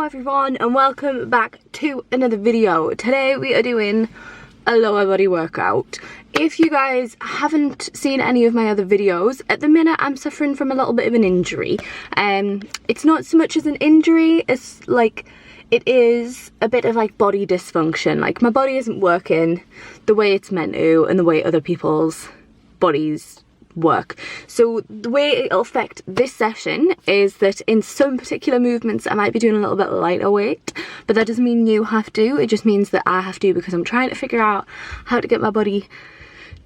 everyone and welcome back to another video. Today we are doing a lower body workout. If you guys haven't seen any of my other videos, at the minute I'm suffering from a little bit of an injury. It's not so much as an injury, it's like it is a bit of like body dysfunction. Like my body isn't working the way it's meant to and the way other people's bodies work. So the way it'll affect this session is that in some particular movements I might be doing a little bit lighter weight, but that doesn't mean you have to. It just means that I have to, because I'm trying to figure out how to get my body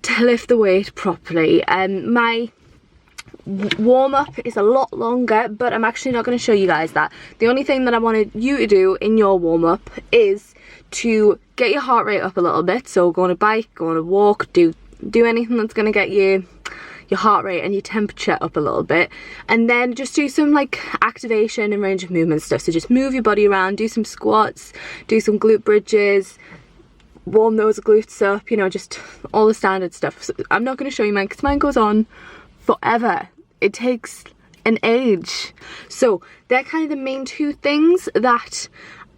to lift the weight properly. My warm-up is a lot longer, but I'm actually not going to show you guys that. The only thing that I wanted you to do in your warm-up is to get your heart rate up a little bit. So go on a bike, go on a walk, do anything that's going to get your heart rate and your temperature up a little bit, and then just do some like activation and range of movement stuff. So just move your body around, do some squats, do some glute bridges, warm those glutes up, you know, just all the standard stuff. So I'm not going to show you mine because mine goes on forever. It takes an age. So they're kind of the main two things that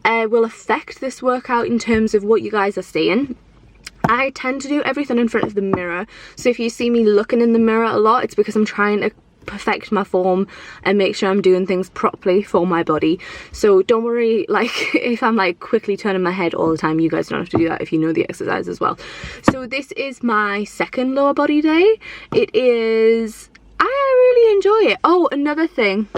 will affect this workout in terms of what you guys are seeing. I tend to do everything in front of the mirror, so if you see me looking in the mirror a lot, it's because I'm trying to perfect my form and make sure I'm doing things properly for my body. So don't worry, like if I'm like quickly turning my head all the time, you guys don't have to do that if you know the exercise as well. So this is my second lower body day. It is, I really enjoy it. Oh, another thing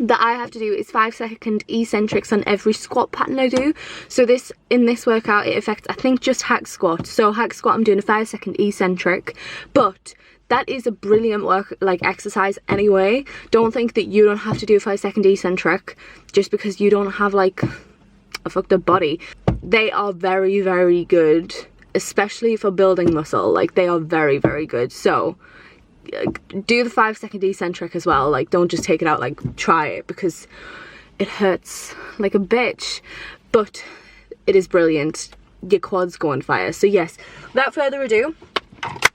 that I have to do is 5-second eccentrics on every squat pattern I do. So in this workout it affects, I think, just hack squat. So hack squat I'm doing a 5-second eccentric, but that is a brilliant exercise anyway. Don't think that you don't have to do a 5-second eccentric just because you don't have like a fucked up body. They are very, very good, especially for building muscle. Like they are very, very good. So do the 5-second eccentric as well. Like don't just take it out, like try it, because it hurts like a bitch, but it is brilliant. Your quads go on fire. So yes, without further ado,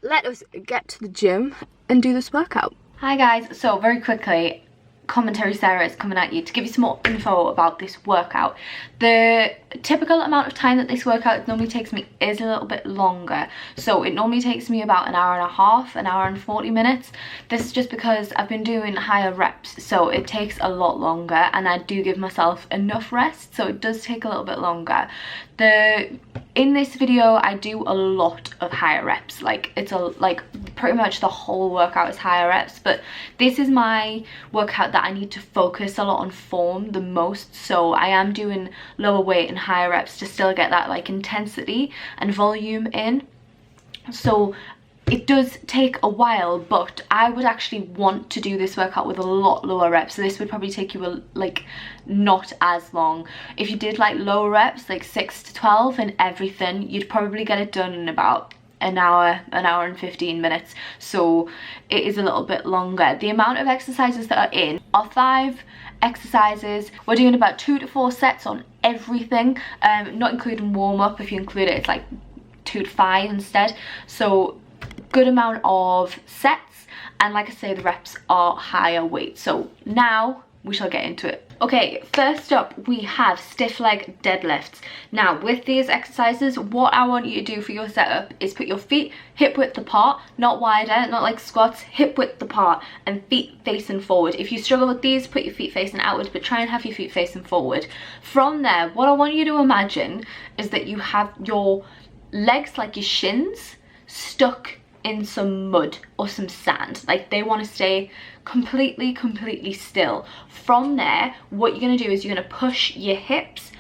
let us get to the gym and do this workout. Hi guys, so very quickly, Commentary Sarah is coming at you to give you some more info about this workout. The typical amount of time that this workout normally takes me is a little bit longer. So it normally takes me about an hour and a half, an hour and 40 minutes. This is just because I've been doing higher reps, so it takes a lot longer, and I do give myself enough rest, so it does take a little bit longer. In this video I do a lot of higher reps, like it's pretty much the whole workout is higher reps, but this is my workout that I need to focus a lot on form the most, so I am doing lower weight and higher reps to still get that like intensity and volume in. So it does take a while, but I would actually want to do this workout with a lot lower reps. So this would probably take you not as long. If you did like lower reps, like 6 to 12 and everything, you'd probably get it done in about an hour and 15 minutes. So it is a little bit longer. The amount of exercises that are in are 5 exercises. We're doing about 2 to 4 sets on everything, not including warm-up. If you include it, it's like 2 to 5 instead. So good amount of sets, and like I say, the reps are higher weight. So now we shall get into it. Okay, first up we have stiff leg deadlifts. Now with these exercises, what I want you to do for your setup is put your feet hip width apart, not wider, not like squats, hip width apart, and feet facing forward. If you struggle with these, put your feet facing outwards, but try and have your feet facing forward. From there, what I want you to imagine is that you have your legs, like your shins, stuck in some mud or some sand. Like they want to stay completely still. From there, what you're going to do is you're going to push your hips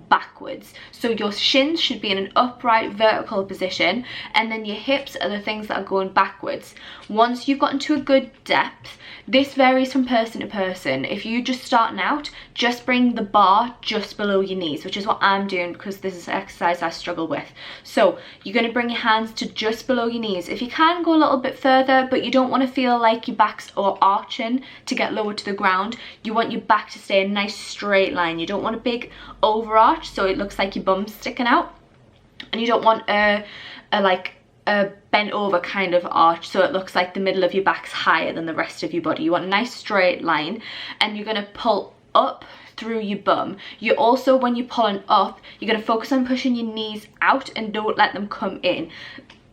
backwards. So your shins should be in an upright vertical position, and then your hips are the things that are going backwards. Once you've gotten to a good depth, this varies from person to person. If you're just starting out, just bring the bar just below your knees, which is what I'm doing because this is an exercise I struggle with. So you're going to bring your hands to just below your knees. If you can, go a little bit further, but you don't want to feel like your backs are arching to get lower to the ground. You want your back to stay in a nice straight line. You don't want a big overarch so it looks like your bum's sticking out, and you don't want a bent over kind of arch so it looks like the middle of your back's higher than the rest of your body. You want a nice straight line, and you're going to pull up through your bum. You also, when you're pulling up, you're going to focus on pushing your knees out and don't let them come in.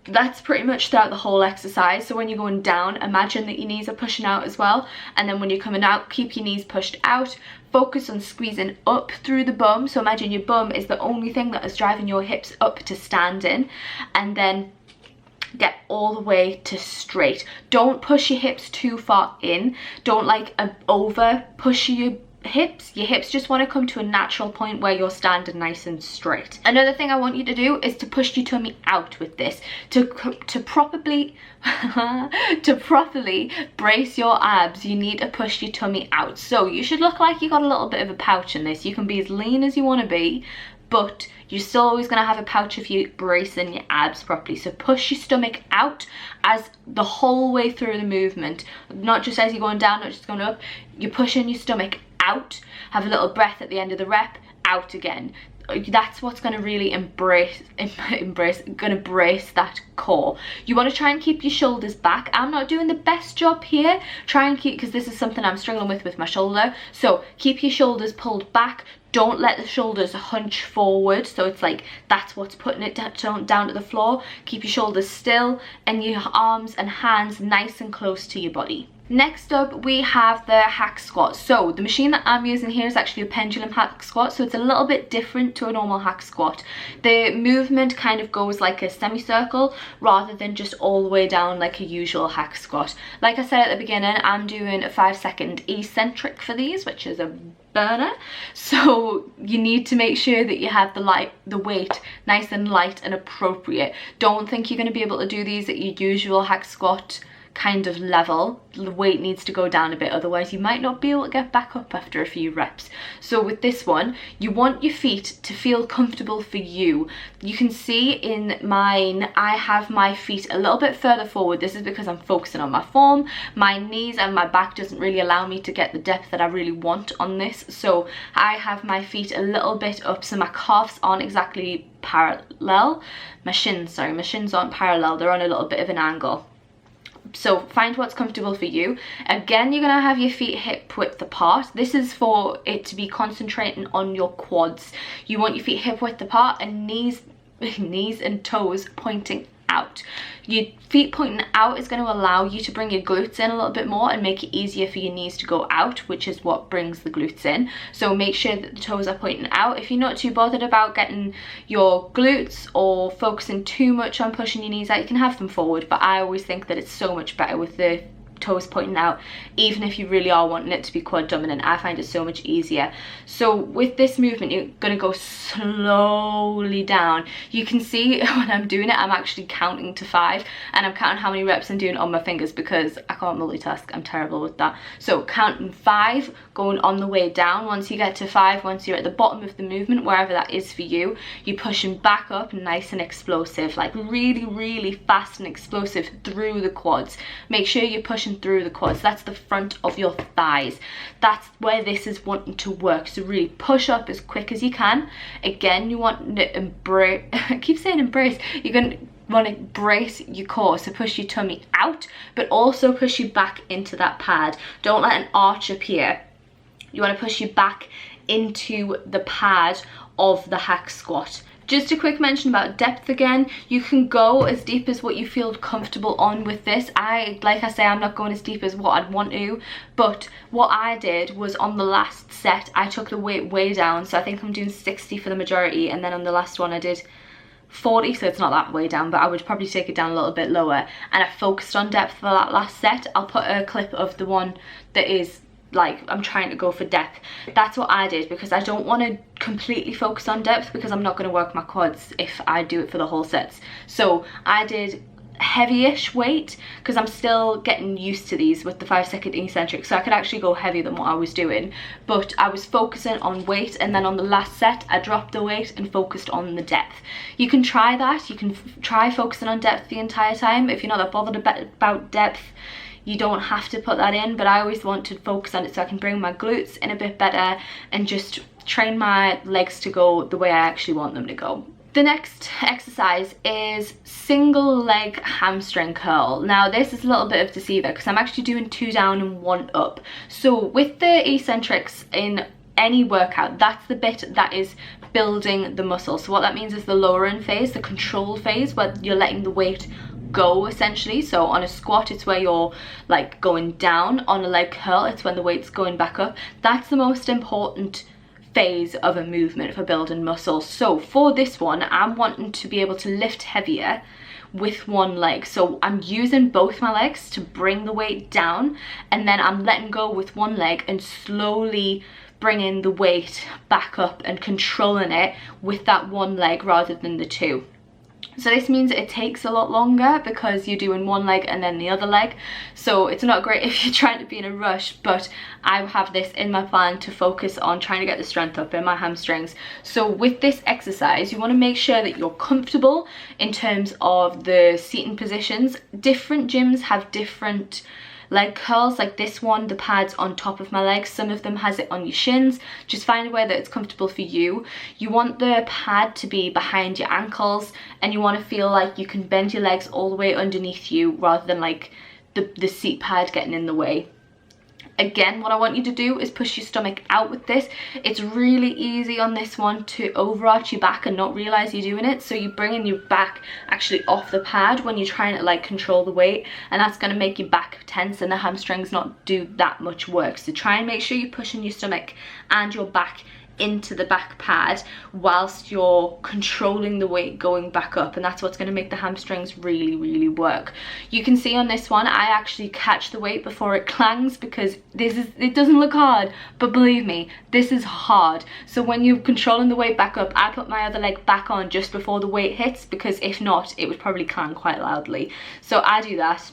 That's pretty much throughout the whole exercise. So when you're going down, imagine that your knees are pushing out as well, and then when you're coming out, keep your knees pushed out. Focus on squeezing up through the bum. So imagine your bum is the only thing that is driving your hips up to stand in, and then get all the way to straight. Don't push your hips too far in. Don't like over push your hips. Your hips just want to come to a natural point where you're standing nice and straight. Another thing I want you to do is to push your tummy out with this, to properly to properly brace your abs. You need to push your tummy out. So you should look like you got a little bit of a pouch in this. You can be as lean as you want to be, but you're still always going to have a pouch if you're bracing your abs properly. So push your stomach out as the whole way through the movement, not just as you're going down, not just going up. You're pushing your stomach out. Have a little breath at the end of the rep, out again. That's what's going to really brace that core. You want to try and keep your shoulders back. I'm not doing the best job here. Try and keep, because this is something I'm struggling with my shoulder. So keep your shoulders pulled back. Don't let the shoulders hunch forward, so it's like that's what's putting it down to the floor. Keep your shoulders still and your arms and hands nice and close to your body. Next up, we have the hack squat. So the machine that I'm using here is actually a pendulum hack squat, so it's a little bit different to a normal hack squat. The movement kind of goes like a semicircle rather than just all the way down like a usual hack squat. Like I said at the beginning, I'm doing a 5-second eccentric for these, which is a burner. So you need to make sure that you have the weight nice and light and appropriate. Don't think you're going to be able to do these at your usual hack squat kind of level. The weight needs to go down a bit, otherwise you might not be able to get back up after a few reps. So with this one, you want your feet to feel comfortable for you. You can see in mine, I have my feet a little bit further forward. This is because I'm focusing on my form. My knees and my back doesn't really allow me to get the depth that I really want on this, so I have my feet a little bit up, so my calves aren't exactly parallel. My shins aren't parallel, they're on a little bit of an angle. So find what's comfortable for you. Again, you're gonna have your feet hip width apart. This is for it to be concentrating on your quads. You want your feet hip width apart and knees and toes pointing out. Your feet pointing out is going to allow you to bring your glutes in a little bit more and make it easier for your knees to go out, which is what brings the glutes in. So make sure that the toes are pointing out. If you're not too bothered about getting your glutes or focusing too much on pushing your knees out, you can have them forward, but I always think that it's so much better with the toes pointing out. Even if you really are wanting it to be quad dominant, I find it so much easier. So with this movement, you're going to go slowly down. You can see when I'm doing it, I'm actually counting to 5, and I'm counting how many reps I'm doing on my fingers because I can't multitask. I'm terrible with that. So counting 5, going on the way down. Once you get to 5, once you're at the bottom of the movement, wherever that is for you, you're pushing back up nice and explosive, like really fast and explosive through the quads. Make sure you're pushing through the quads. That's the front of your thighs. That's where this is wanting to work. So really push up as quick as you can. Again, you want to embrace, I keep saying embrace, you're going to want to brace your core, so push your tummy out, but also push you back into that pad. Don't let an arch appear. You want to push you back into the pad of the hack squat. Just a quick mention about depth again. You can go as deep as what you feel comfortable on with this. Like I say, I'm not going as deep as what I'd want to, but what I did was on the last set, I took the weight way down. So I think I'm doing 60 for the majority, and then on the last one I did 40, so it's not that way down, but I would probably take it down a little bit lower. And I focused on depth for that last set. I'll put a clip of the one that is like I'm trying to go for depth. That's what I did, because I don't want to completely focus on depth because I'm not going to work my quads if I do it for the whole sets. So I did heavy-ish weight because I'm still getting used to these with the 5-second eccentric, so I could actually go heavier than what I was doing, but I was focusing on weight, and then on the last set I dropped the weight and focused on the depth. You can try that. You can try focusing on depth the entire time. If you're not that bothered about depth, you don't have to put that in, but I always want to focus on it so I can bring my glutes in a bit better and just train my legs to go the way I actually want them to go. The next exercise is single leg hamstring curl. Now this is a little bit of deceiver because I'm actually doing 2 down and 1 up. So with the eccentrics in any workout, that's the bit that is building the muscle. So what that means is the lowering phase, the control phase, where you're letting the weight go essentially. So on a squat, it's where you're like going down. On a leg curl, it's when the weight's going back up. That's the most important phase of a movement for building muscle. So for this one, I'm wanting to be able to lift heavier with one leg. So I'm using both my legs to bring the weight down, and then I'm letting go with one leg and slowly bringing the weight back up and controlling it with that one leg rather than the two. So this means it takes a lot longer because you're doing one leg and then the other leg. So it's not great if you're trying to be in a rush, but I have this in my plan to focus on trying to get the strength up in my hamstrings. So with this exercise, you want to make sure that you're comfortable in terms of the seating positions. Different gyms have different leg curls. Like this one, the pad's on top of my legs. Some of them has it on your shins. Just find a way that it's comfortable for you. You want the pad to be behind your ankles, and you want to feel like you can bend your legs all the way underneath you rather than like the seat pad getting in the way. Again, what I want you to do is push your stomach out with this. It's really easy on this one to overarch your back and not realize you're doing it. So you're bringing your back actually off the pad when you're trying to like control the weight, and that's going to make your back tense and the hamstrings not do that much work. So try and make sure you're pushing your stomach and your back into the back pad whilst you're controlling the weight going back up, and that's what's going to make the hamstrings really work. You can see on this one, I actually catch the weight before it clangs, because it doesn't look hard, but believe me, this is hard. So when you're controlling the weight back up, I put my other leg back on just before the weight hits, because if not, it would probably clang quite loudly. So I do that.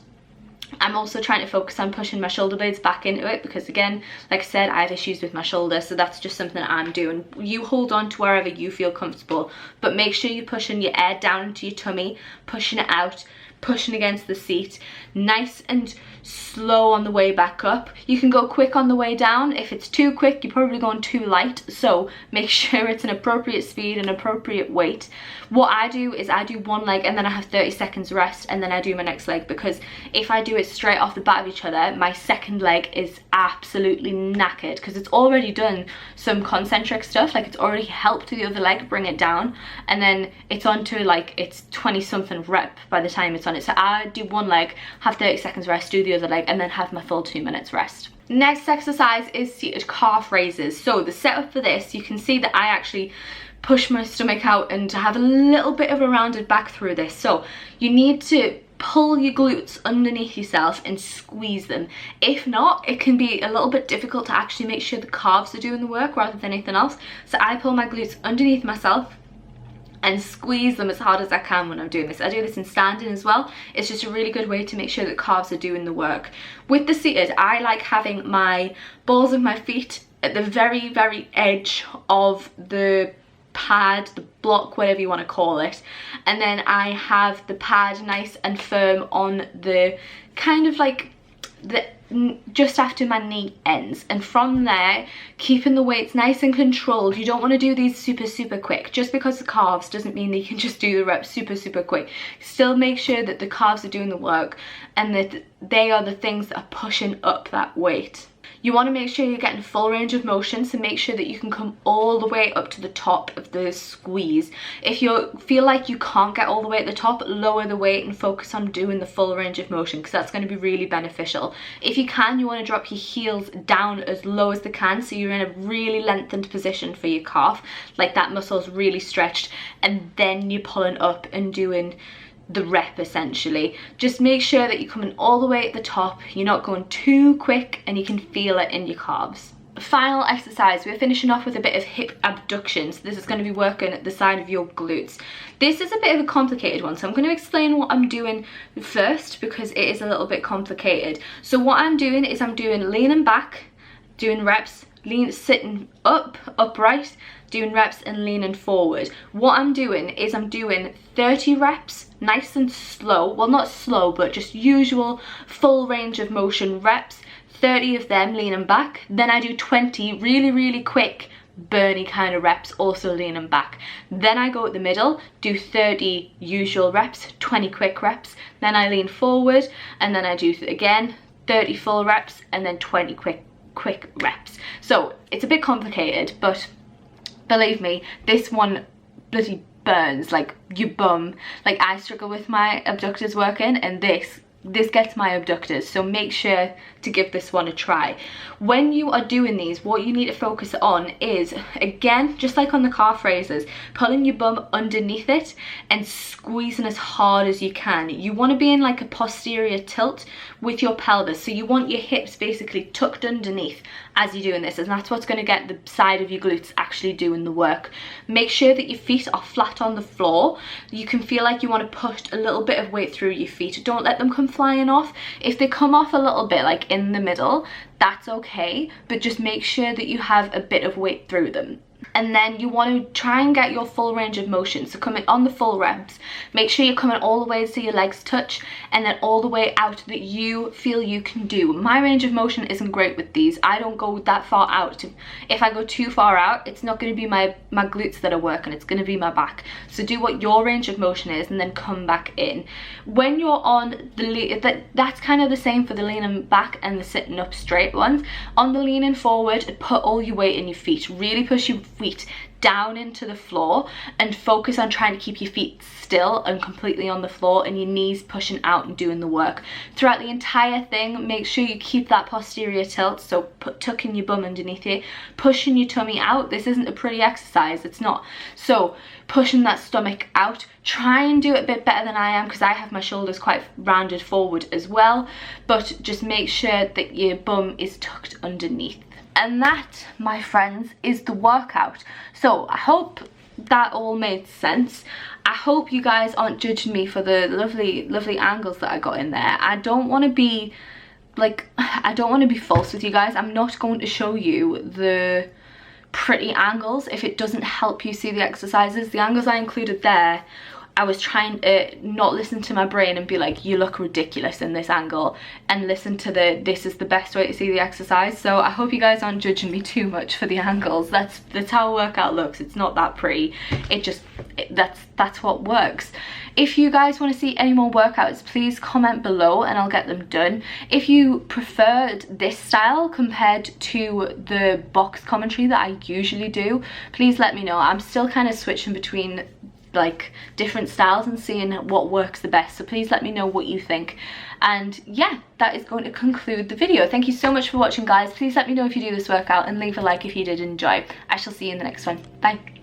I'm also trying to focus on pushing my shoulder blades back into it, because again, like I said, I have issues with my shoulder, so that's just something that I'm doing. You hold on to wherever you feel comfortable, but make sure you're pushing your air down into your tummy, pushing it out, pushing against the seat, nice and slow on the way back up. You can go quick on the way down. If it's too quick, you're probably going too light, so make sure it's an appropriate speed and appropriate weight. What I do is I do one leg and then I have 30 seconds rest, and then I do my next leg, because if I do it straight off the bat of each other, my second leg is absolutely knackered, because it's already done some concentric stuff, like it's already helped the other leg bring it down, and then it's on to like it's 20 something rep by the time it's on it. So I do one leg, have 30 seconds rest, do the other leg, and then have my full 2 minutes rest. Next exercise is seated calf raises. So the setup for this, you can see that I actually push my stomach out and to have a little bit of a rounded back through this. So you need to pull your glutes underneath yourself and squeeze them. If not, it can be a little bit difficult to actually make sure the calves are doing the work rather than anything else. So I pull my glutes underneath myself and squeeze them as hard as I can when I'm doing this. I do this in standing as well. It's just a really good way to make sure that calves are doing the work. With the seated, I like having my balls of my feet at the very edge of the pad, the block, whatever you want to call it, and then I have the pad nice and firm on the kind of like the just after my knee ends, and from there keeping the weights nice and controlled. You don't want to do these super quick. Just because the calves doesn't mean that you can just do the reps super quick. Still make sure that the calves are doing the work and that they are the things that are pushing up that weight. You want to make sure you're getting full range of motion, so make sure that you can come all the way up to the top of the squeeze. If you feel like you can't get all the way at the top, lower the weight and focus on doing the full range of motion, because that's going to be really beneficial. If you can, you want to drop your heels down as low as they can, so you're in a really lengthened position for your calf, like that muscle's really stretched, and then you're pulling up and doing the rep essentially. Just make sure that you're coming all the way at the top, you're not going too quick, and you can feel it in your calves. Final exercise, we're finishing off with a bit of hip abductions. This is going to be working at the side of your glutes. This is a bit of a complicated one, so I'm going to explain what I'm doing first, because it is a little bit complicated. So what I'm doing is I'm doing leaning back, doing reps, sitting up, upright, doing reps and leaning forward. What I'm doing is I'm doing 30 reps nice and slow, well not slow but just usual full range of motion reps, 30 of them leaning back, then I do 20 really quick burny kind of reps, also leaning back. Then I go at the middle, do 30 usual reps, 20 quick reps, then I lean forward, and then I do again 30 full reps and then 20 quick quick reps. So it's a bit complicated, but believe me, this one bloody burns like your bum. Like, I struggle with my abductors working, and this gets my abductors, so make sure to give this one a try. When you are doing these, what you need to focus on is, again, just like on the calf raises, pulling your bum underneath it and squeezing as hard as you can. You want to be in like a posterior tilt with your pelvis, so you want your hips basically tucked underneath as you're doing this, and that's what's going to get the side of your glutes actually doing the work. Make sure that your feet are flat on the floor. You can feel like you want to push a little bit of weight through your feet. Don't let them come flying off. If they come off a little bit, like in the middle, that's okay, but just make sure that you have a bit of weight through them. And then you want to try and get your full range of motion. So coming on the full reps, make sure you're coming all the way so your legs touch, and then all the way out that you feel you can do. My range of motion isn't great with these. I don't go that far out. If I go too far out, it's not going to be my glutes that are working, it's going to be my back. So do what your range of motion is and then come back in. When you're on the that's kind of the same for the leaning back and the sitting up straight ones. On the leaning forward, put all your weight in your feet. Really push your feet down into the floor and focus on trying to keep your feet still and completely on the floor, and your knees pushing out and doing the work. Throughout the entire thing, make sure you keep that posterior tilt, so tucking your bum underneath you, pushing your tummy out. This isn't a pretty exercise, it's not. So pushing that stomach out. Try and do it a bit better than I am, because I have my shoulders quite rounded forward as well, but just make sure that your bum is tucked underneath. And that, my friends, is the workout. So I hope that all made sense. I hope you guys aren't judging me for the lovely angles that I got in there. I don't want to be false with you guys. I'm not going to show you the pretty angles if it doesn't help you see the exercises. The angles I included there, I was trying to not listen to my brain and be like, you look ridiculous in this angle, and listen to this is the best way to see the exercise. So I hope you guys aren't judging me too much for the angles. That's how a workout looks. It's not that pretty. That's what works. If you guys want to see any more workouts, please comment below and I'll get them done. If you preferred this style compared to the box commentary that I usually do, please let me know. I'm still kind of switching between like different styles and seeing what works the best, so please let me know what you think. And yeah, that is going to conclude the video. Thank you so much for watching, guys. Please let me know if you do this workout and leave a like if you did enjoy. I shall see you in the next one. Bye.